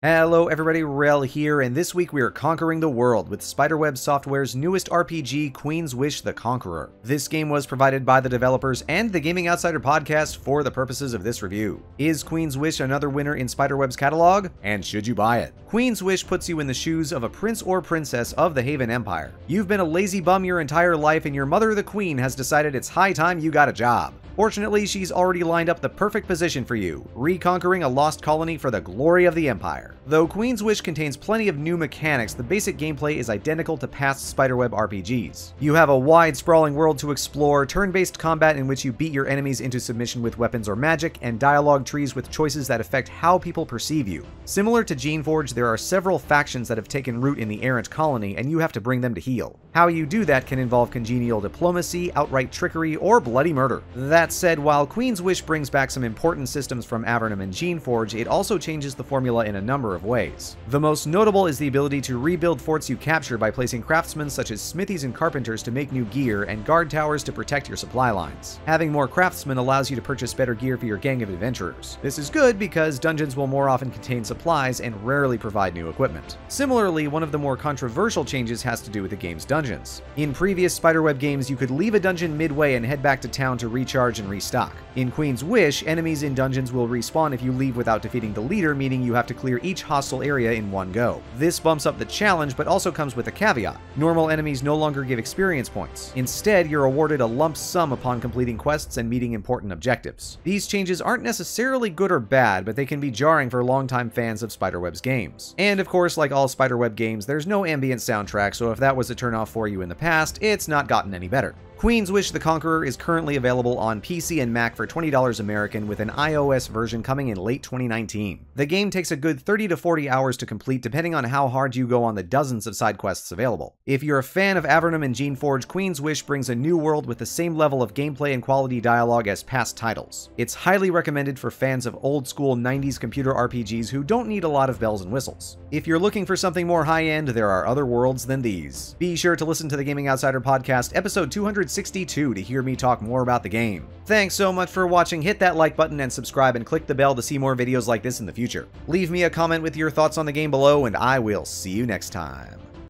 Hello everybody, Relle here, and this week we are conquering the world with Spiderweb Software's newest RPG, Queen's Wish: The Conqueror. This game was provided by the developers and the Gaming Outsider podcast for the purposes of this review. Is Queen's Wish another winner in Spiderweb's catalog? And should you buy it? Queen's Wish puts you in the shoes of a prince or princess of the Haven Empire. You've been a lazy bum your entire life and your mother, the queen, has decided it's high time you got a job. Fortunately, she's already lined up the perfect position for you, reconquering a lost colony for the glory of the Empire. Though Queen's Wish contains plenty of new mechanics, the basic gameplay is identical to past Spiderweb RPGs. You have a wide, sprawling world to explore, turn-based combat in which you beat your enemies into submission with weapons or magic, and dialogue trees with choices that affect how people perceive you. Similar to Geneforge, there are several factions that have taken root in the errant colony, and you have to bring them to heel. How you do that can involve congenial diplomacy, outright trickery, or bloody murder. That said, while Queen's Wish brings back some important systems from Avernum and Geneforge, it also changes the formula in a number of ways. The most notable is the ability to rebuild forts you capture by placing craftsmen such as smithies and carpenters to make new gear, and guard towers to protect your supply lines. Having more craftsmen allows you to purchase better gear for your gang of adventurers. This is good because dungeons will more often contain supplies and rarely provide new equipment. Similarly, one of the more controversial changes has to do with the game's dungeons. In previous Spiderweb games, you could leave a dungeon midway and head back to town to recharge and restock. In Queen's Wish, enemies in dungeons will respawn if you leave without defeating the leader, meaning you have to clear each hostile area in one go. This bumps up the challenge, but also comes with a caveat. Normal enemies no longer give experience points. Instead, you're awarded a lump sum upon completing quests and meeting important objectives. These changes aren't necessarily good or bad, but they can be jarring for longtime fans of Spiderweb's games. And of course, like all Spiderweb games, there's no ambient soundtrack, so if that was a turnoff for you in the past, it's not gotten any better. Queen's Wish: The Conqueror is currently available on PC and Mac for $20 American, with an iOS version coming in late 2019. The game takes a good 30 to 40 hours to complete, depending on how hard you go on the dozens of side quests available. If you're a fan of Avernum and Geneforge, Queen's Wish brings a new world with the same level of gameplay and quality dialogue as past titles. It's highly recommended for fans of old-school 90s computer RPGs who don't need a lot of bells and whistles. If you're looking for something more high-end, there are other worlds than these. Be sure to listen to the Gaming Outsider podcast, episode 262, to hear me talk more about the game. Thanks so much for watching. Hit that like button and subscribe, and click the bell to see more videos like this in the future. Leave me a comment with your thoughts on the game below, and I will see you next time.